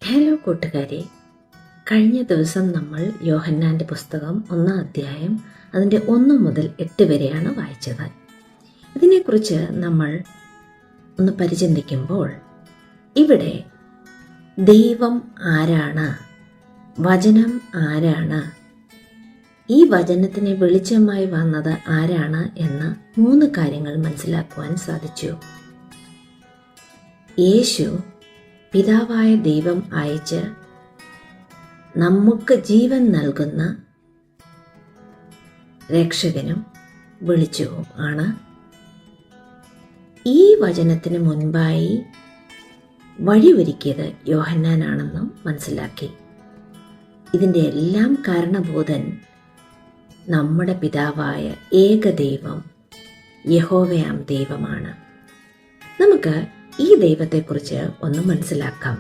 Hello കൂട്ടുകാരെ, കഴിഞ്ഞ ദിവസം നമ്മൾ യോഹന്നാൻ്റെ പുസ്തകം 1-ാം അധ്യായം അതിൻ്റെ 1 മുതൽ 8 വരെയാണ് വായിച്ചത്. ഇതിനെക്കുറിച്ച് നമ്മൾ ഒന്ന് പരിചിന്തിക്കുമ്പോൾ ഇവിടെ ദൈവം ആരാണ്, വചനം ആരാണ്, ഈ വചനത്തിന് വെളിച്ചമായി വന്നത് ആരാണ് എന്ന 3 കാര്യങ്ങൾ മനസ്സിലാക്കുവാൻ സാധിച്ചു. യേശു പിതാവായ ദൈവം അയച്ച് നമുക്ക് ജീവൻ നൽകുന്ന രക്ഷകനും വെളിച്ചവും ആണ്. ഈ വചനത്തിന് മുൻപായി വഴിയൊരുക്കിയത് യോഹന്നാനാണെന്നും മനസ്സിലാക്കി. ഇതിൻ്റെ എല്ലാം കാരണഭൂതൻ നമ്മുടെ പിതാവായ ഏകദൈവം യഹോവയാം ദൈവമാണ്. നമുക്ക് ഈ ദൈവത്തെക്കുറിച്ച് ഒന്ന് മനസ്സിലാക്കാം.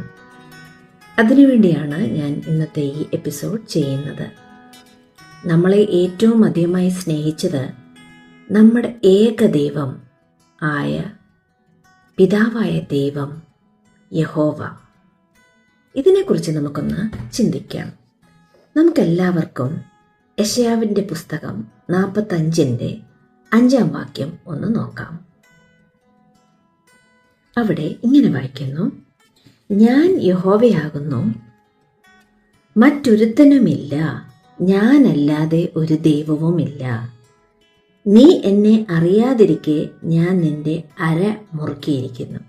അതിനുവേണ്ടിയാണ് ഞാൻ ഇന്നത്തെ ഈ എപ്പിസോഡ് ചെയ്യുന്നത്. നമ്മളെ ഏറ്റവും അധികമായി സ്നേഹിച്ചത് നമ്മുടെ ഏകദൈവം ആയ പിതാവായ ദൈവം യഹോവ. ഇതിനെക്കുറിച്ച് നമുക്കൊന്ന് ചിന്തിക്കാം. നമുക്കെല്ലാവർക്കും യെശയ്യാവിൻ്റെ പുസ്തകം 45-ന്റെ 5-ാം വാക്യം ഒന്ന് നോക്കാം. അവിടെ ഇങ്ങനെ വായിക്കുന്നു: ഞാൻ യഹോവയാകുന്നു, മറ്റൊരുത്തനുമില്ല, ഞാനല്ലാതെ ഒരു ദൈവവുമില്ല. നീ എന്നെ അറിയാതിരിക്കെ ഞാൻ നിന്റെ അര മുറുക്കിയിരിക്കുന്നു.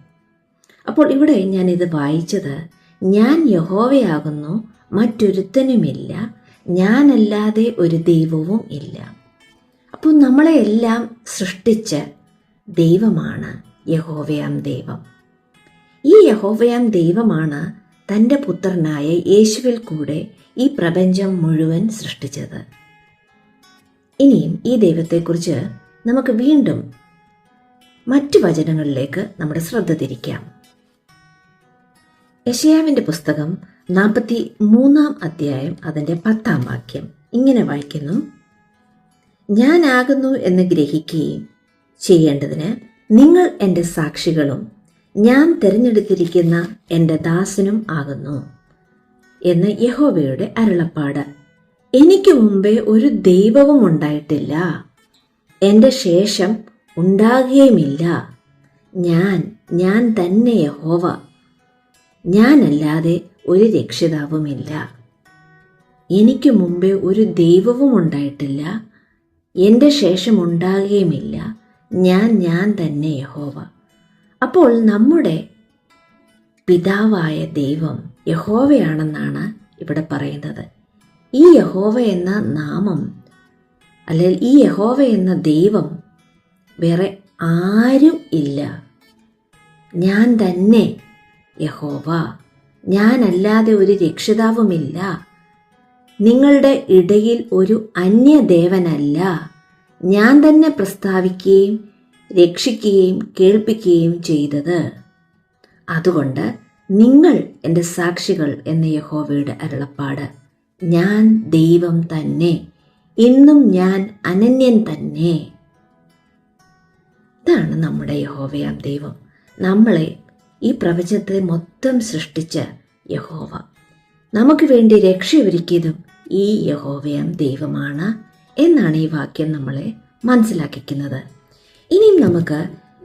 അപ്പോൾ ഇവിടെ ഞാനിത് വായിച്ചത് ഞാൻ യഹോവയാകുന്നു, മറ്റൊരുത്തനുമില്ല, ഞാനല്ലാതെ ഒരു ദൈവവും ഇല്ല. അപ്പോൾ നമ്മളെ എല്ലാം സൃഷ്ടിച്ച ദൈവമാണ് യഹോവയാം ദൈവം. ഈ യഹോവയാം ദൈവമാണ് തൻ്റെ പുത്രനായ യേശുവിൽ കൂടെ ഈ പ്രപഞ്ചം മുഴുവൻ സൃഷ്ടിച്ചത്. ഇനിയും ഈ ദൈവത്തെക്കുറിച്ച് നമുക്ക് വീണ്ടും മറ്റു വചനങ്ങളിലേക്ക് നമ്മുടെ ശ്രദ്ധ തിരിക്കാം. യെശയ്യാവിൻ്റെ പുസ്തകം 43-ാം അധ്യായം അതിൻ്റെ 10-ാം വാക്യം ഇങ്ങനെ വായിക്കുന്നു: ഞാനാകുന്നു എന്ന് ഗ്രഹിക്കുകയും ചെയ്യേണ്ടതിന് നിങ്ങൾ എൻ്റെ സാക്ഷികളും ഞാൻ തിരഞ്ഞെടുത്തിരിക്കുന്ന എൻ്റെ ദാസനും ആകുന്നു എന്ന് യഹോവയുടെ അരുളപ്പാട്. എനിക്ക് മുമ്പേ ഒരു ദൈവവും ഉണ്ടായിട്ടില്ല, എൻ്റെ ശേഷം ഉണ്ടാകുകയുമില്ല. ഞാൻ തന്നെ യഹോവ, ഞാനല്ലാതെ ഒരു രക്ഷിതാവുമില്ല. എനിക്ക് മുമ്പേ ഒരു ദൈവവും ഉണ്ടായിട്ടില്ല, എൻ്റെ ശേഷം ഉണ്ടാകുകയുമില്ല. ഞാൻ തന്നെ യഹോവ. അപ്പോൾ നമ്മുടെ പിതാവായ ദൈവം യഹോവയാണെന്നാണ് ഇവിടെ പറയുന്നത്. ഈ യഹോവ എന്ന നാമം, അല്ലെങ്കിൽ ഈ യഹോവ എന്ന ദൈവം വേറെ ആരും ഇല്ല. ഞാൻ തന്നെ യഹോവ, ഞാനല്ലാതെ ഒരു രക്ഷിതാവുമില്ല. നിങ്ങളുടെ ഇടയിൽ ഒരു അന്യദേവനല്ല. ഞാൻ തന്നെ പ്രസ്താവിക്കുകയും രക്ഷിക്കുകയും കേൾപ്പിക്കുകയും ചെയ്തത്. അതുകൊണ്ട് നിങ്ങൾ എൻ്റെ സാക്ഷികൾ എന്ന യഹോവയുടെ അരുളപ്പാട്. ഞാൻ ദൈവം തന്നെ, ഇന്നും ഞാൻ അനന്യൻ തന്നെ. ഇതാണ് നമ്മുടെ യഹോവയാം ദൈവം. നമ്മളെ ഈ പ്രപഞ്ചത്തെ മൊത്തം സൃഷ്ടിച്ച യഹോവ. നമുക്ക് വേണ്ടി രക്ഷയൊരുക്കിയതും ഈ യഹോവയാം ദൈവമാണ് എന്നാണ് ഈ വാക്യം നമ്മളെ മനസ്സിലാക്കിക്കുന്നത്. ഇനിയും നമുക്ക്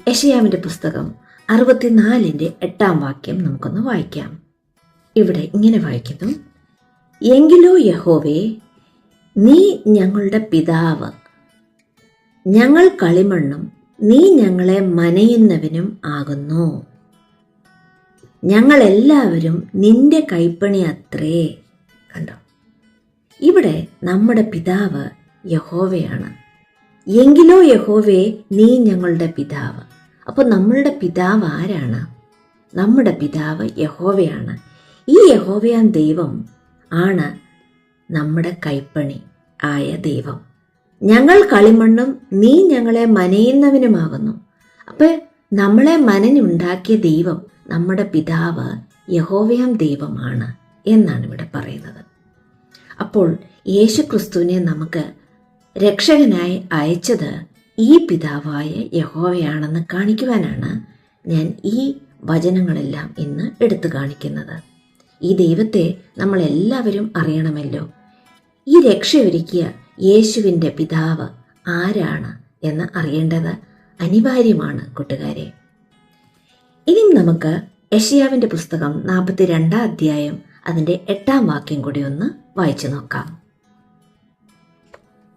യെശയ്യാവിൻ്റെ പുസ്തകം 64-ന്റെ 8-ാം വാക്യം നമുക്കൊന്ന് വായിക്കാം. ഇവിടെ ഇങ്ങനെ വായിക്കുന്നു: എങ്കിലോ യഹോവേ, നീ ഞങ്ങളുടെ പിതാവ്, ഞങ്ങൾ കളിമണ്ണും നീ ഞങ്ങളെ മനയുന്നവനും ആകുന്നു. ഞങ്ങളെല്ലാവരും നിന്റെ കൈപ്പണി അത്രേ. കണ്ടോ, ഇവിടെ നമ്മുടെ പിതാവ് യഹോവയാണ്. എങ്കിലോ യഹോവേ, നീ ഞങ്ങളുടെ പിതാവ്. അപ്പോൾ നമ്മളുടെ പിതാവ് ആരാണ്? നമ്മുടെ പിതാവ് യഹോവയാണ്. ഈ യഹോവയാം ദൈവം ആണ് നമ്മുടെ കൈപ്പണി ആയ ദൈവം. ഞങ്ങൾ കളിമണ്ണും നീ ഞങ്ങളെ മനയുന്നവനുമാകുന്നു. അപ്പോൾ നമ്മളെ മനഞ്ഞുണ്ടാക്കിയ ദൈവം നമ്മുടെ പിതാവ് യഹോവയാം ദൈവമാണ് എന്നാണ് ഇവിടെ പറയുന്നത്. അപ്പോൾ യേശുക്രിസ്തുവിനെ നമുക്ക് രക്ഷകനായി അയച്ചത് ഈ പിതാവായ യഹോവയാണെന്ന് കാണിക്കുവാനാണ് ഞാൻ ഈ വചനങ്ങളെല്ലാം ഇന്ന് എടുത്തു കാണിക്കുന്നത്. ഈ ദൈവത്തെ നമ്മൾ എല്ലാവരും അറിയണമല്ലോ. ഈ രക്ഷയൊരുക്കിയ യേശുവിൻ്റെ പിതാവ് ആരാണ് എന്ന് അറിയേണ്ടത് അനിവാര്യമാണ് കൂട്ടുകാരെ. ഇനി നമുക്ക് യെശയ്യാവിൻ്റെ പുസ്തകം 42 അധ്യായം അതിൻ്റെ 8 വാക്യം കൂടി ഒന്ന് വായിച്ചു നോക്കാം.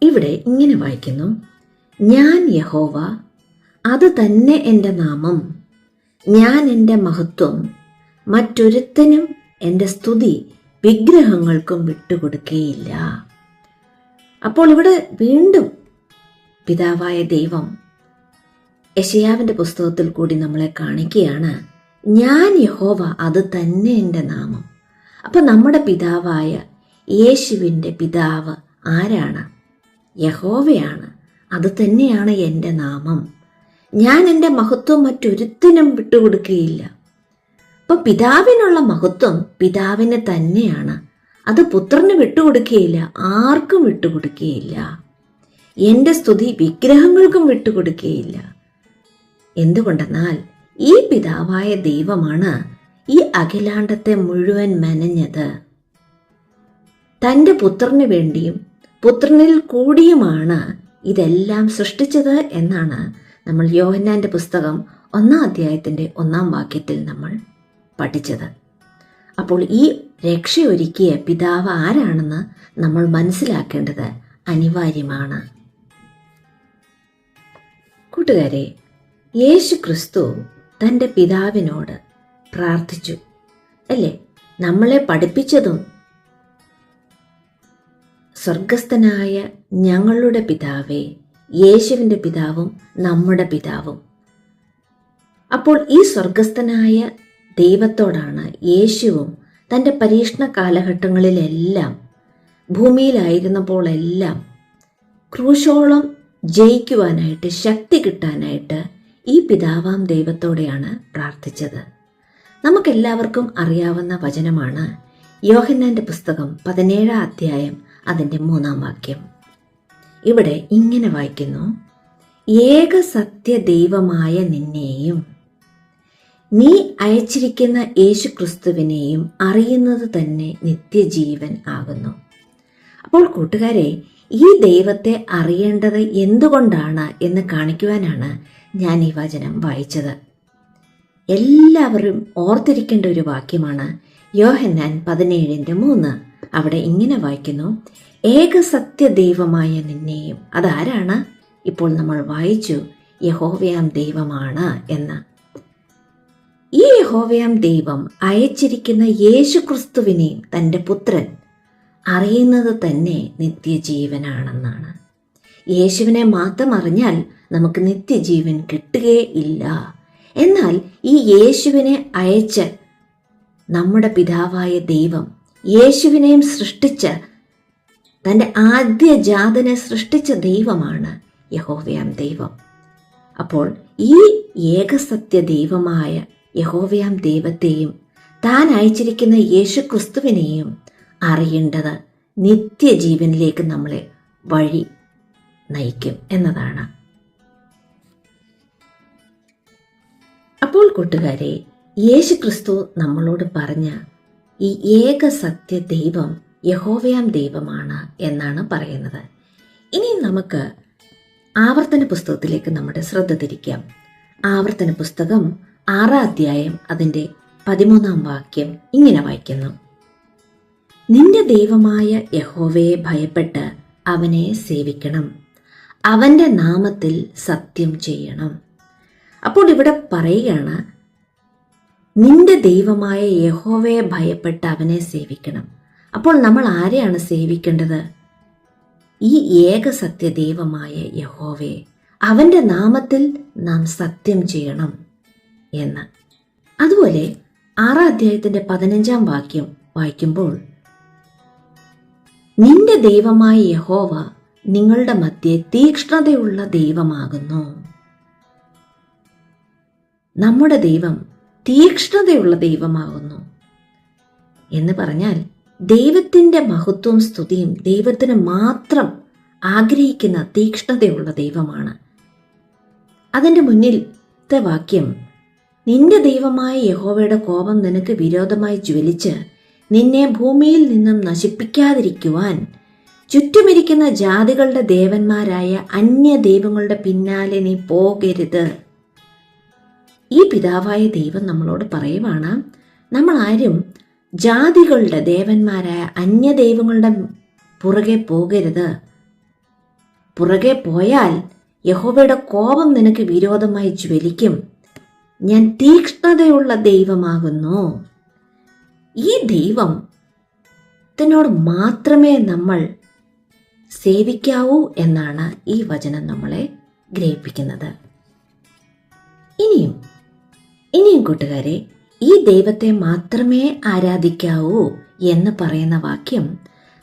ഇവിടെ ഇങ്ങനെ വായിക്കുന്നു: ഞാൻ യഹോവ, അത് തന്നെ എൻ്റെ നാമം, ഞാൻ എൻ്റെ മഹത്വം മറ്റൊരുത്തനും എൻ്റെ സ്തുതി വിഗ്രഹങ്ങൾക്കും വിട്ടുകൊടുക്കുകയില്ല. അപ്പോൾ ഇവിടെ വീണ്ടും പിതാവായ ദൈവം യെശയ്യാവിൻ്റെ പുസ്തകത്തിൽ കൂടി നമ്മളെ കാണിക്കുകയാണ്, ഞാൻ യഹോവ, അത് തന്നെ എൻ്റെ നാമം. അപ്പം നമ്മുടെ പിതാവായ യേശുവിൻ്റെ പിതാവ് ആരാണ്? യഹോവയാണ്. അത് തന്നെയാണ് എൻ്റെ നാമം. ഞാൻ എൻ്റെ മഹത്വം മറ്റൊരുത്തിനും വിട്ടുകൊടുക്കുകയില്ല. അപ്പം പിതാവിനുള്ള മഹത്വം പിതാവിന് തന്നെയാണ്. അത് പുത്രന് വിട്ടുകൊടുക്കുകയില്ല, ആർക്കും വിട്ടുകൊടുക്കുകയില്ല. എൻ്റെ സ്തുതി വിഗ്രഹങ്ങൾക്കും വിട്ടുകൊടുക്കുകയില്ല. എന്തുകൊണ്ടെന്നാൽ ഈ പിതാവായ ദൈവമാണ് ഈ അഖിലാണ്ടത്തെ മുഴുവൻ മെനഞ്ഞത്. തൻ്റെ പുത്രന് വേണ്ടിയും പുത്രനിൽ കൂടിയുമാണ് ഇതെല്ലാം സൃഷ്ടിച്ചത് എന്നാണ് നമ്മൾ യോഹന്നാന്റെ പുസ്തകം 1 അധ്യായത്തിൻ്റെ 1 വാക്യത്തിൽ നമ്മൾ പഠിച്ചത്. അപ്പോൾ ഈ രക്ഷയൊരുക്കിയ പിതാവ് ആരാണെന്ന് നമ്മൾ മനസ്സിലാക്കേണ്ടത് അനിവാര്യമാണ്. കൂട്ടുകാരെ, യേശു ക്രിസ്തു തൻ്റെ പിതാവിനോട് പ്രാർത്ഥിച്ചു അല്ലേ? നമ്മളെ പഠിപ്പിച്ചതും സ്വർഗസ്ഥനായ ഞങ്ങളുടെ പിതാവേ, യേശുവിൻ്റെ പിതാവും നമ്മുടെ പിതാവും. അപ്പോൾ ഈ സ്വർഗസ്ഥനായ ദൈവത്തോടാണ് യേശുവും തൻ്റെ പരീക്ഷണ കാലഘട്ടങ്ങളിലെല്ലാം ഭൂമിയിലായിരുന്നപ്പോഴെല്ലാം ക്രൂശോളം ജയിക്കുവാനായിട്ട്, ശക്തി കിട്ടാനായിട്ട് ഈ പിതാവാം ദൈവത്തോടെയാണ് പ്രാർത്ഥിച്ചത്. നമുക്കെല്ലാവർക്കും അറിയാവുന്ന വചനമാണ് യോഹന്നാന്റെ പുസ്തകം 17 അധ്യായം അതിൻ്റെ 3 വാക്യം. ഇവിടെ ഇങ്ങനെ വായിക്കുന്നു: ഏക സത്യ ദൈവമായ നിന്നെയും നീ അയച്ചിരിക്കുന്ന യേശു ക്രിസ്തുവിനെയും അറിയുന്നത് തന്നെ നിത്യജീവൻ ആകുന്നു. അപ്പോൾ കൂട്ടുകാരെ, ഈ ദൈവത്തെ അറിയേണ്ടത് എന്തുകൊണ്ടാണ് എന്ന് കാണിക്കുവാനാണ് ഞാൻ ഈ വചനം വായിച്ചത്. എല്ലാവരും ഓർത്തിരിക്കേണ്ട ഒരു വാക്യമാണ് യോഹന്നാൻ 17:3. അവിടെ ഇങ്ങനെ വായിക്കുന്നു: ഏക സത്യ ദൈവമായ നിന്നെയും. അതാരാണ്? ഇപ്പോൾ നമ്മൾ വായിച്ചു, യഹോവയാം ദൈവമാണ് എന്ന്. ഈ യഹോവയാം ദൈവം അയച്ചിരിക്കുന്ന യേശു ക്രിസ്തുവിനെയും തൻ്റെ പുത്രൻ അറിയുന്നത് തന്നെ നിത്യജീവനാണെന്നാണ്. യേശുവിനെ മാത്രം അറിഞ്ഞാൽ നമുക്ക് നിത്യജീവൻ കിട്ടുകയില്ല. എന്നാൽ ഈ യേശുവിനെ അയച്ച നമ്മുടെ പിതാവായ ദൈവം, യേശുവിനെയും സൃഷ്ടിച്ച, തൻ്റെ ആദ്യജാതനെ സൃഷ്ടിച്ച ദൈവമാണ് യഹോവയാം ദൈവം. അപ്പോൾ ഈ ഏകസത്യ ദൈവമായ യഹോവയാം ദൈവത്തെയും താൻ അയച്ചിരിക്കുന്ന യേശു ക്രിസ്തുവിനെയും അറിയേണ്ടത് നിത്യജീവനിലേക്ക് നമ്മളെ വഴി നയിക്കും എന്നതാണ്. അപ്പോൾ കൂട്ടുകാരെ, യേശു ക്രിസ്തു നമ്മളോട് പറഞ്ഞ ഈ ഏക സത്യ ദൈവം യഹോവയാം ദൈവമാണ് എന്നാണ് പറയുന്നത്. ഇനി നമുക്ക് ആവർത്തന പുസ്തകത്തിലേക്ക് നമ്മുടെ ശ്രദ്ധ തിരിക്കാം. ആവർത്തന പുസ്തകം 6 അധ്യായം അതിൻ്റെ 13 വാക്യം ഇങ്ങനെ വായിക്കുന്നു: നിന്റെ ദൈവമായ യഹോവയെ ഭയപ്പെട്ട് അവനെ സേവിക്കണം, അവൻ്റെ നാമത്തിൽ സത്യം ചെയ്യണം. അപ്പോൾ ഇവിടെ പറയുകയാണ്, നിന്റെ ദൈവമായ യഹോവയെ ഭയപ്പെട്ട് അവനെ സേവിക്കണം. അപ്പോൾ നമ്മൾ ആരെയാണ് സേവിക്കേണ്ടത്? ഈ ഏക സത്യ ദൈവമായ യഹോവയെ, അവൻ്റെ നാമത്തിൽ നാം സത്യം ചെയ്യണം എന്ന്. അതുപോലെ 6 അധ്യായത്തിൻ്റെ 15 വാക്യം വായിക്കുമ്പോൾ, നിന്റെ ദൈവമായ യഹോവ നിങ്ങളുടെ മധ്യേ തീക്ഷ്ണതയുള്ള ദൈവമാകുന്നു. നമ്മുടെ ദൈവം തീക്ഷ്ണതയുള്ള ദൈവമാകുന്നു എന്ന് പറഞ്ഞാൽ ദൈവത്തിൻ്റെ മഹത്വവും സ്തുതിയും ദൈവത്തിന് മാത്രം ആഗ്രഹിക്കുന്ന തീക്ഷ്ണതയുള്ള ദൈവമാണ്. അതിൻ്റെ മുന്നിലത്തെ വാക്യം, നിന്റെ ദൈവമായ യഹോവയുടെ കോപം നിനക്ക് വിരോധമായി ജ്വലിച്ച് നിന്നെ ഭൂമിയിൽ നിന്നും നശിപ്പിക്കാതിരിക്കുവാൻ ചുറ്റുമിരിക്കുന്ന ജാതികളുടെ ദേവന്മാരായ അന്യ ദൈവങ്ങളുടെ പിന്നാലെ നീ പോകരുത്. ഈ പിതാവായ ദൈവം നമ്മളോട് പറയുവാണ്, നമ്മൾ ആരും ജാതികളുടെ ദേവന്മാരായ അന്യ ദൈവങ്ങളുടെ പുറകെ പോകരുത്. പുറകെ പോയാൽ യഹോവയുടെ കോപം നിനക്ക് വിരോധമായി ജ്വലിക്കും. ഞാൻ തീക്ഷ്ണതയുള്ള ദൈവമാകുന്നു. ഈ ദൈവത്തിനോട് മാത്രമേ നമ്മൾ സേവിക്കാവൂ എന്നാണ് ഈ വചനം നമ്മളെ ഗ്രഹിപ്പിക്കുന്നത്. ഇനിയും കൂട്ടുകാരെ, ഈ ദൈവത്തെ മാത്രമേ ആരാധിക്കാവൂ എന്ന് പറയുന്ന വാക്യം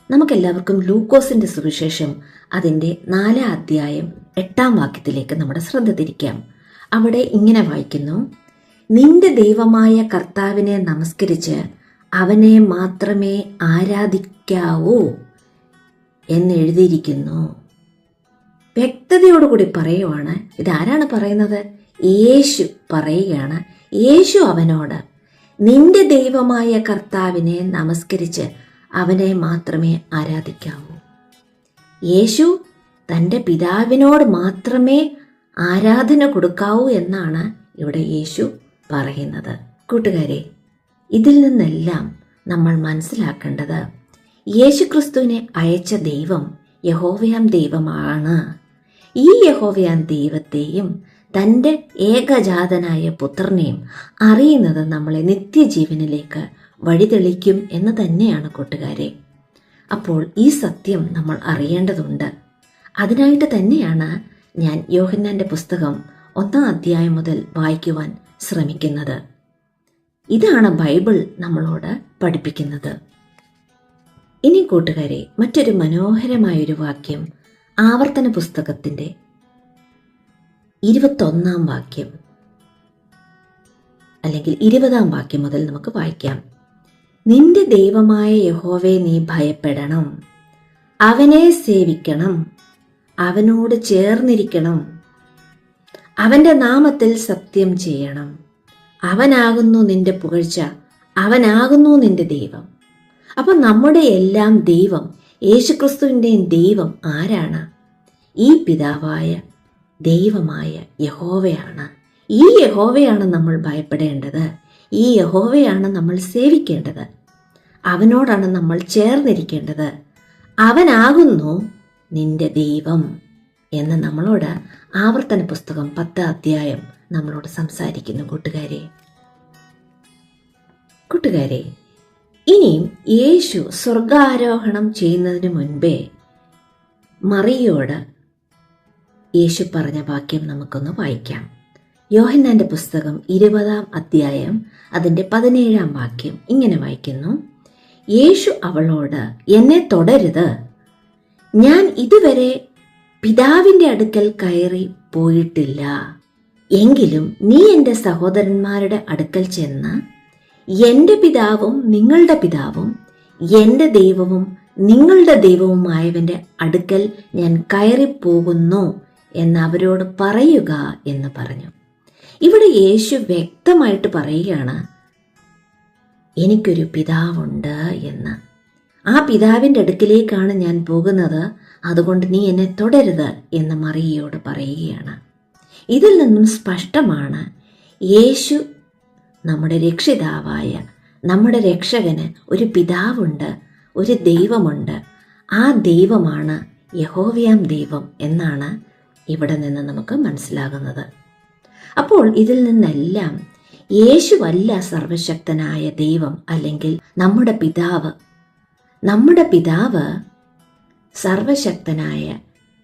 നമുക്കെല്ലാവർക്കും ലൂക്കോസിന്റെ സുവിശേഷം അതിൻ്റെ 4-ാം അധ്യായം 8-ാം വാക്യത്തിലേക്ക് നമ്മുടെ ശ്രദ്ധ തിരിക്കാം. അവിടെ ഇങ്ങനെ വായിക്കുന്നു: നിന്റെ ദൈവമായ കർത്താവിനെ നമസ്കരിച്ച് അവനെ മാത്രമേ ആരാധിക്കാവൂ എന്നെഴുതിയിരിക്കുന്നു. വ്യക്തതയോടുകൂടി പറയുവാണ്. ഇതാരാണ് പറയുന്നത്? യേശു പറയുകയാണ്. യേശു അവനോട് നിന്റെ ദൈവമായ കർത്താവിനെ നമസ്കരിച്ച് അവനെ മാത്രമേ ആരാധിക്കാവൂ. യേശു തൻ്റെ പിതാവിനോട് മാത്രമേ ആരാധന കൊടുക്കാവൂ എന്നാണ് ഇവിടെ യേശു പറയുന്നത്. കൂട്ടുകാരെ, ഇതിൽ നിന്നെല്ലാം നമ്മൾ മനസ്സിലാക്കേണ്ടത് യേശുക്രിസ്തുവിനെ അയച്ച ദൈവം യഹോവയാം ദൈവമാണ്. ഈ യഹോവയാം ദൈവത്തെയും തൻ്റെ ഏകജാതനായ പുത്രനെയും അറിയുന്നത് നമ്മളെ നിത്യജീവനിലേക്ക് വഴിതെളിക്കും എന്ന് തന്നെയാണ് കൂട്ടുകാരെ. അപ്പോൾ ഈ സത്യം നമ്മൾ അറിയേണ്ടതുണ്ട്. അതിനായിട്ട് തന്നെയാണ് ഞാൻ യോഹന്നാന്റെ പുസ്തകം 1-ാം അധ്യായം മുതൽ വായിക്കുവാൻ ശ്രമിക്കുന്നത്. ഇതാണ് ബൈബിൾ നമ്മളോട് പഠിപ്പിക്കുന്നത്. ഇനി കൂട്ടുകാരെ, മറ്റൊരു മനോഹരമായൊരു വാക്യം ആവർത്തന പുസ്തകത്തിൻ്റെ 21-ാം വാക്യം അല്ലെങ്കിൽ 20-ാം വാക്യം മുതൽ നമുക്ക് വായിക്കാം. നിന്റെ ദൈവമായ യഹോവയെ നീ ഭയപ്പെടണം, അവനെ സേവിക്കണം, അവനോട് ചേർന്നിരിക്കണം, അവൻ്റെ നാമത്തിൽ സത്യം ചെയ്യണം. അവനാകുന്നു നിന്റെ പുകഴ്ച, അവനാകുന്നു നിന്റെ ദൈവം. അപ്പം നമ്മുടെ എല്ലാം ദൈവം, യേശുക്രിസ്തുവിൻ്റെയും ദൈവം ആരാണ്? ഈ പിതാവായ ദൈവമായ യഹോവയാണ്. ഈ യഹോവയാണ് നമ്മൾ ഭയപ്പെടേണ്ടത്. ഈ യഹോവയാണ് നമ്മൾ സേവിക്കേണ്ടത്. അവനോടാണ് നമ്മൾ ചേർന്നിരിക്കേണ്ടത്. അവനാകുന്നു നിന്റെ ദൈവം എന്ന് നമ്മളോട് ആവർത്തന പുസ്തകം 10-ാം അധ്യായം നമ്മളോട് സംസാരിക്കുന്നു. കൂട്ടുകാരെ, ഇനിയും യേശു സ്വർഗാരോഹണം ചെയ്യുന്നതിന് മുൻപേ മറിയോട് യേശു പറഞ്ഞ വാക്യം നമുക്കൊന്ന് വായിക്കാം. യോഹന്നാന്റെ പുസ്തകം 20-ാം അധ്യായം അതിൻ്റെ 17-ാം വാക്യം ഇങ്ങനെ വായിക്കുന്നു: യേശു അവളോട്, എന്നെ തൊടരുത്, ഞാൻ ഇതുവരെ പിതാവിൻ്റെ അടുക്കൽ കയറി പോയിട്ടില്ല. എങ്കിലും നീ എൻ്റെ സഹോദരന്മാരുടെ അടുക്കൽ ചെന്ന് എൻ്റെ പിതാവും നിങ്ങളുടെ പിതാവും എൻ്റെ ദൈവവും നിങ്ങളുടെ ദൈവവുമായവൻ്റെ അടുക്കൽ ഞാൻ കയറിപ്പോകുന്നു എന്ന് അവരോട് പറയുക എന്ന് പറഞ്ഞു. ഇവിടെ യേശു വ്യക്തമായിട്ട് പറയുകയാണ്, എനിക്കൊരു പിതാവുണ്ട് എന്ന്. ആ പിതാവിൻ്റെ അടുക്കിലേക്കാണ് ഞാൻ പോകുന്നത്, അതുകൊണ്ട് നീ എന്നെ തൊടരുത് എന്ന് മറിയയോട് പറയുകയാണ്. ഇതിൽ നിന്നും സ്പഷ്ടമാണ്, യേശു നമ്മുടെ രക്ഷിതാവായ നമ്മുടെ രക്ഷകന് ഒരു പിതാവുണ്ട്, ഒരു ദൈവമുണ്ട്. ആ ദൈവമാണ് യഹോവയാം ദൈവം എന്നാണ് ഇവിടെ നിന്ന് നമുക്ക് മനസ്സിലാകുന്നത്. അപ്പോൾ ഇതിൽ നിന്നെല്ലാം യേശുവല്ല സർവശക്തനായ ദൈവം അല്ലെങ്കിൽ നമ്മുടെ പിതാവ്. നമ്മുടെ പിതാവ് സർവശക്തനായ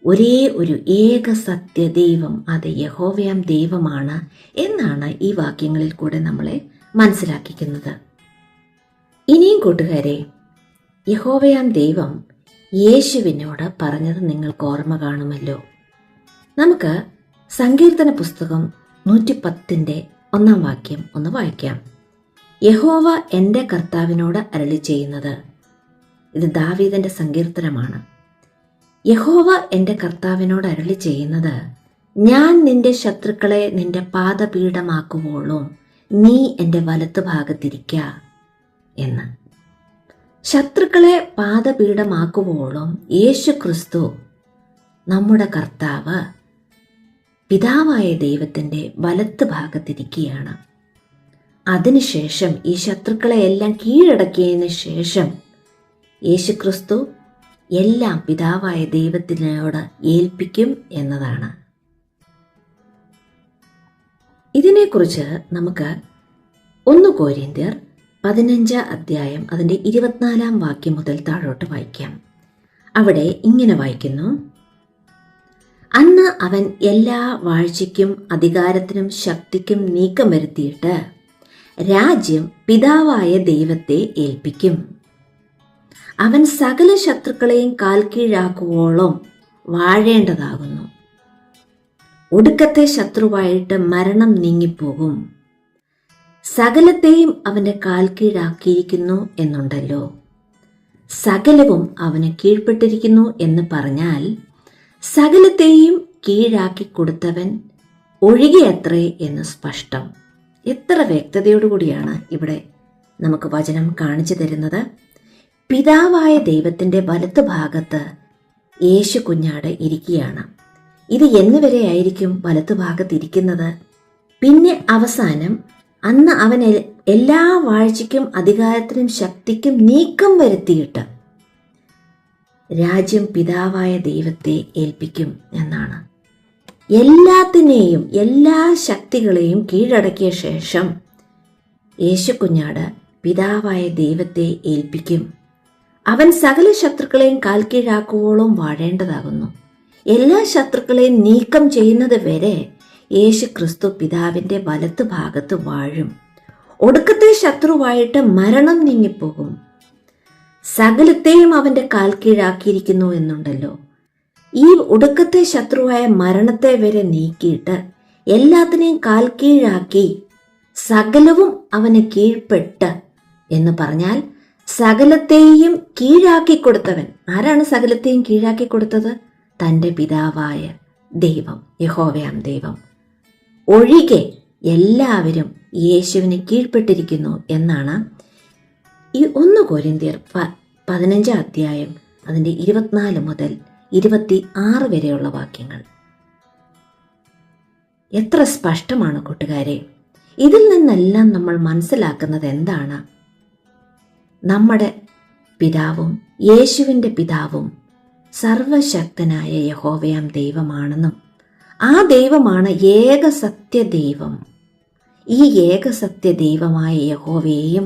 ഒരേ ഒരു ഏക സത്യ ദൈവം, അത് യഹോവയാം ദൈവമാണ് എന്നാണ് ഈ വാക്യങ്ങളിൽ കൂടെ നമ്മളെ മനസ്സിലാക്കിക്കുന്നത്. ഇനിയും കൂട്ടുകാരെ, യഹോവയാം ദൈവം യേശുവിനോട് പറഞ്ഞത് നിങ്ങൾക്ക് ഓർമ്മ കാണുമല്ലോ. നമുക്ക് സങ്കീർത്തന പുസ്തകം 110-ന്റെ 1-ാം വാക്യം ഒന്ന് വായിക്കാം. യഹോവ എൻ്റെ കർത്താവിനോട് അരുളി ചെയ്യുന്നത്. ഇത് ദാവീദിന്റെ സങ്കീർത്തനമാണ്. യഹോവ എൻ്റെ കർത്താവിനോട് അരുളി ചെയ്യുന്നത്, ഞാൻ നിന്റെ ശത്രുക്കളെ നിന്റെ പാദപീഠമാക്കുവോളും നീ എൻ്റെ വലത്തുഭാഗത്തിരിക്ക എന്ന്. ശത്രുക്കളെ പാദപീഠമാക്കുവോളം യേശു ക്രിസ്തു നമ്മുടെ കർത്താവ് പിതാവായ ദൈവത്തിൻ്റെ വലത്ത് ഭാഗത്തിരിക്കുകയാണ്. അതിനുശേഷം ഈ ശത്രുക്കളെ എല്ലാം കീഴടക്കിയതിന് ശേഷം യേശുക്രിസ്തു എല്ലാം പിതാവായ ദൈവത്തിനോട് ഏൽപ്പിക്കും എന്നതാണ്. ഇതിനെക്കുറിച്ച് നമുക്ക് 1 കൊരിന്ത്യർ 15 അധ്യായം അതിൻ്റെ 24 വാക്യം മുതൽ താഴോട്ട് വായിക്കാം. അവിടെ ഇങ്ങനെ വായിക്കുന്നു: അന്ന് അവൻ എല്ലാ വാഴ്ചയ്ക്കും അധികാരത്തിനും ശക്തിക്കും നീക്കം വരുത്തിയിട്ട് രാജ്യം പിതാവായ ദൈവത്തെ ഏൽപ്പിക്കും. അവൻ സകല ശത്രുക്കളെയും കാൽ കീഴാക്കുവോളം വാഴേണ്ടതാകുന്നു. ഒടുക്കത്തെ ശത്രുവായിട്ട് മരണം നീങ്ങിപ്പോകും. സകലത്തെയും അവന്റെ കാൽ കീഴാക്കിയിരിക്കുന്നു എന്നുണ്ടല്ലോ. സകലവും അവന് കീഴ്പ്പെട്ടിരിക്കുന്നു എന്ന് പറഞ്ഞാൽ സകലത്തെയും കീഴാക്കി കൊടുത്തവൻ ഒഴികെയത്രേ എന്ന് സ്പഷ്ടം. എത്ര വ്യക്തതയോടുകൂടിയാണ് ഇവിടെ നമുക്ക് വചനം കാണിച്ചു തരുന്നത്. പിതാവായ ദൈവത്തിൻ്റെ വലത്ത് ഭാഗത്ത് യേശു കുഞ്ഞാട് ഇരിക്കുകയാണ്. ഇത് എന്നുവരെ ആയിരിക്കും വലത്ത് ഭാഗത്ത് ഇരിക്കുന്നത്? പിന്നെ അവസാനം അന്ന് അവൻ എല്ലാ വാഴ്ചയ്ക്കും അധികാരത്തിനും ശക്തിക്കും നീക്കം വരുത്തിയിട്ട് രാജ്യം പിതാവായ ദൈവത്തെ ഏൽപ്പിക്കും എന്നാണ്. എല്ലാത്തിനെയും എല്ലാ ശക്തികളെയും കീഴടക്കിയ ശേഷം യേശു കുഞ്ഞാട് പിതാവായ ദൈവത്തെ ഏൽപ്പിക്കും. അവൻ സകല ശത്രുക്കളെയും കാൽ കീഴാക്കുവോളം വാഴേണ്ടതാകുന്നു. എല്ലാ ശത്രുക്കളെയും നീക്കം ചെയ്യുന്നത് വരെ യേശു ക്രിസ്തു പിതാവിൻ്റെ വലത്ത് ഭാഗത്ത് വാഴും. ഒടുക്കത്തെ ശത്രുവായിട്ട് മരണം നീങ്ങിപ്പോകും. സകലത്തെയും അവന്റെ കാൽ കീഴാക്കിയിരിക്കുന്നു എന്നുണ്ടല്ലോ. ഈ ഒടുക്കത്തെ ശത്രുവായ മരണത്തെ വരെ നീക്കിയിട്ട് എല്ലാത്തിനെയും കാൽ കീഴാക്കി സകലവും അവന് കീഴ്പ്പെട്ട് എന്ന് പറഞ്ഞാൽ സകലത്തെയും കീഴാക്കി കൊടുത്തവൻ. ആരാണ് സകലത്തെയും കീഴാക്കി കൊടുത്തത്? തൻ്റെ പിതാവായ ദൈവം, യഹോവയാം ദൈവം. ഒഴികെ എല്ലാവരും യേശുവിന് കീഴ്പ്പെട്ടിരിക്കുന്നു എന്നാണ് ഈ 1 കൊരിന്ത്യർ 15 അധ്യായം അതിൻ്റെ 24 മുതൽ 26 വരെയുള്ള വാക്യങ്ങൾ. എത്ര സ്പഷ്ടമാണ് കൂട്ടുകാരെ! ഇതിൽ നിന്നെല്ലാം നമ്മൾ മനസ്സിലാക്കുന്നത് എന്താണ്? നമ്മുടെ പിതാവും യേശുവിൻ്റെ പിതാവും സർവശക്തനായ യഹോവയാം ദൈവമാണെന്നും ആ ദൈവമാണ് ഏകസത്യ ദൈവം. ഈ ഏകസത്യ ദൈവമായ യഹോവയെയും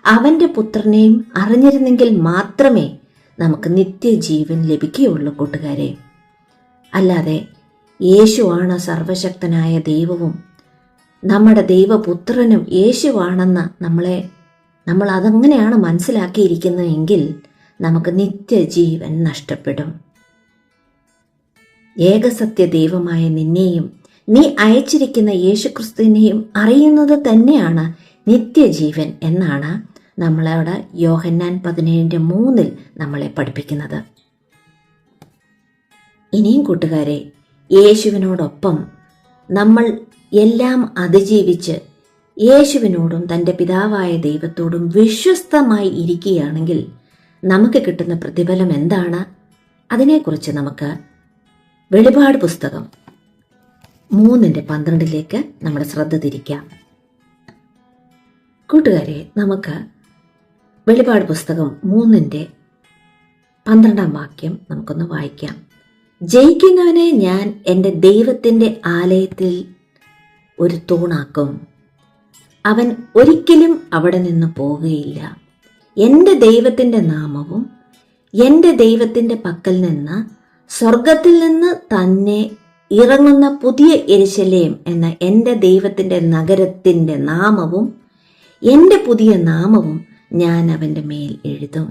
അവൻ്റെ പുത്രനെയും അറിഞ്ഞിരുന്നെങ്കിൽ മാത്രമേ നമുക്ക് നിത്യജീവൻ ലഭിക്കുകയുള്ളൂ കൂട്ടുകാരെ. അല്ലാതെ യേശുവാണ് സർവശക്തനായ ദൈവവും നമ്മുടെ ദൈവപുത്രനും യേശുവാണെന്ന് നമ്മൾ അതങ്ങനെയാണ് മനസ്സിലാക്കിയിരിക്കുന്നതെങ്കിൽ നമുക്ക് നിത്യജീവൻ നഷ്ടപ്പെടും. ഏകസത്യ ദൈവമായ നിന്നെയും നീ അയച്ചിരിക്കുന്ന യേശുക്രിസ്തുവിനെയും അറിയുന്നത് തന്നെയാണ് നിത്യജീവൻ എന്നാണ് നമ്മളവിടെ യോഹന്നാൻ 17:3 നമ്മളെ പഠിപ്പിക്കുന്നത്. ഇനിയും കൂട്ടുകാരെ, യേശുവിനോടൊപ്പം നമ്മൾ എല്ലാം അതിജീവിച്ച് യേശുവിനോടും തൻ്റെ പിതാവായ ദൈവത്തോടും വിശ്വസ്തമായി ഇരിക്കുകയാണെങ്കിൽ നമുക്ക് കിട്ടുന്ന പ്രതിഫലം എന്താണ്? അതിനെക്കുറിച്ച് നമുക്ക് വെളിപാട് പുസ്തകം 3:12 നമ്മുടെ ശ്രദ്ധ തിരിക്കാം. കൂട്ടുകാരെ, നമുക്ക് വെളിപാട് പുസ്തകം 3:12 വാക്യം നമുക്കൊന്ന് വായിക്കാം. ജയിക്കുന്നവനെ ഞാൻ എൻ്റെ ദൈവത്തിൻ്റെ ആലയത്തിൽ ഒരു തൂണാക്കും. അവൻ ഒരിക്കലും അവിടെ നിന്ന് പോകുകയില്ല. എൻ്റെ ദൈവത്തിൻ്റെ നാമവും എൻ്റെ ദൈവത്തിൻ്റെ പക്കൽ നിന്ന് സ്വർഗത്തിൽ നിന്ന് തന്നെ ഇറങ്ങുന്ന പുതിയ യെരൂശലേം എന്ന എൻ്റെ ദൈവത്തിൻ്റെ നഗരത്തിൻ്റെ നാമവും എൻ്റെ പുതിയ നാമവും ഞാൻ അവൻ്റെ മേൽ എഴുതും.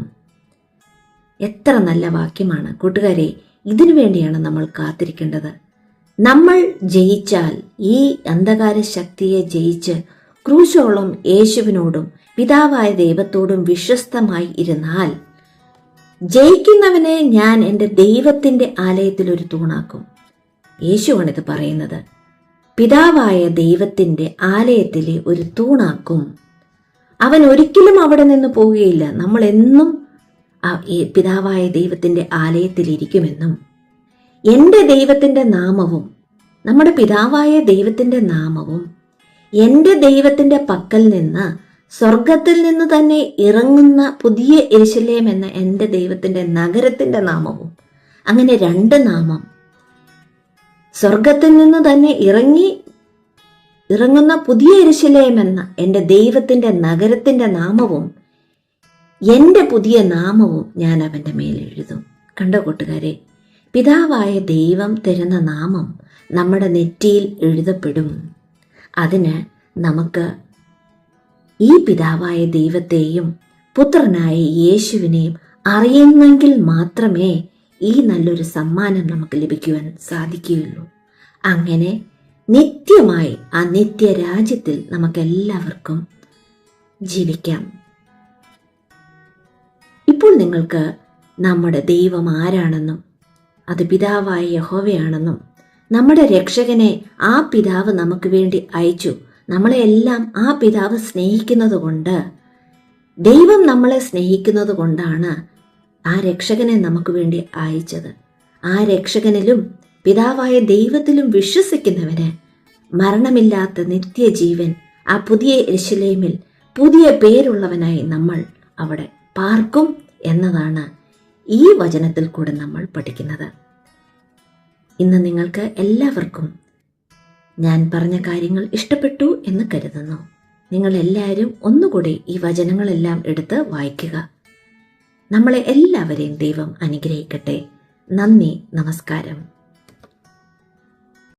എത്ര നല്ല വാക്യമാണ് കൂട്ടുകാരെ! ഇതിനു വേണ്ടിയാണ് നമ്മൾ കാത്തിരിക്കേണ്ടത്. നമ്മൾ ജയിച്ചാൽ, ഈ അന്ധകാര ശക്തിയെ ജയിച്ച് ക്രൂശോളം യേശുവിനോടും പിതാവായ ദൈവത്തോടും വിശ്വസ്തമായി ഇരുന്നാൽ, ജയിക്കുന്നവനെ ഞാൻ എൻ്റെ ദൈവത്തിൻ്റെ ആലയത്തിൽ ഒരു തൂണാക്കും. യേശുവാണിത് പറയുന്നത്. പിതാവായ ദൈവത്തിൻ്റെ ആലയത്തിലെ ഒരു തൂണാക്കും. അവൻ ഒരിക്കലും അവിടെ നിന്ന് പോവുകയില്ല. നമ്മൾ എന്നും പിതാവായ ദൈവത്തിൻ്റെ ആലയത്തിലിരിക്കുമെന്നും എൻ്റെ ദൈവത്തിൻ്റെ നാമവും, നമ്മുടെ പിതാവായ ദൈവത്തിൻ്റെ നാമവും എൻ്റെ ദൈവത്തിൻ്റെ പക്കൽ നിന്ന്, സ്വർഗത്തിൽ നിന്ന് തന്നെ ഇറങ്ങുന്ന പുതിയ യെരൂശലേം എന്ന എൻ്റെ ദൈവത്തിൻ്റെ നഗരത്തിൻ്റെ നാമവും, അങ്ങനെ 2 നാമം, സ്വർഗത്തിൽ നിന്ന് തന്നെ ഇറങ്ങുന്ന പുതിയ യെരൂശലേം എന്ന എൻ്റെ ദൈവത്തിൻ്റെ നഗരത്തിൻ്റെ നാമവും എൻ്റെ പുതിയ നാമവും ഞാൻ അവൻ്റെ മേൽ എഴുതും. കണ്ടോ കൂട്ടുകാരെ, പിതാവായ ദൈവം തരുന്ന നാമം നമ്മുടെ നെറ്റിയിൽ എഴുതപ്പെടും. അതിന് നമുക്ക് ഈ പിതാവായ ദൈവത്തെയും പുത്രനായ യേശുവിനെയും അറിയുന്നെങ്കിൽ മാത്രമേ ഈ നല്ലൊരു സമ്മാനം നമുക്ക് ലഭിക്കുവാൻ സാധിക്കുകയുള്ളൂ. അങ്ങനെ നിത്യമായി ആ നിത്യരാജ്യത്തിൽ നമുക്കെല്ലാവർക്കും ജീവിക്കാം. ഇപ്പോൾ നിങ്ങൾക്ക് നമ്മുടെ ദൈവം ആരാണെന്നും അത് പിതാവായ യഹോവയാണെന്നും നമ്മുടെ രക്ഷകനെ ആ പിതാവ് നമുക്ക് വേണ്ടി അയച്ചു, നമ്മളെ എല്ലാം ആ പിതാവ് സ്നേഹിക്കുന്നത് കൊണ്ട്, ദൈവം നമ്മളെ സ്നേഹിക്കുന്നത് കൊണ്ടാണ് ആ രക്ഷകനെ നമുക്ക് വേണ്ടി അയച്ചത്. ആ രക്ഷകനിലും പിതാവായ ദൈവത്തിലും വിശ്വസിക്കുന്നവന് മരണമില്ലാത്ത നിത്യജീവൻ, ആ പുതിയ യെരൂശലേമിൽ പുതിയ പേരുള്ളവനായി നമ്മൾ അവിടെ പാർക്കും എന്നതാണ് ഈ വചനത്തിൽ കൂടെ നമ്മൾ പഠിക്കുന്നത്. ഇന്ന് നിങ്ങൾക്ക് എല്ലാവർക്കും ഞാൻ പറഞ്ഞ കാര്യങ്ങൾ ഇഷ്ടപ്പെട്ടു എന്ന് കരുതുന്നു. നിങ്ങളെല്ലാവരും ഒന്നുകൂടി ഈ വചനങ്ങളെല്ലാം എടുത്ത് വായിക്കുക. നമ്മളെ എല്ലാവരെയും ദൈവം അനുഗ്രഹിക്കട്ടെ. നന്ദി, നമസ്കാരം.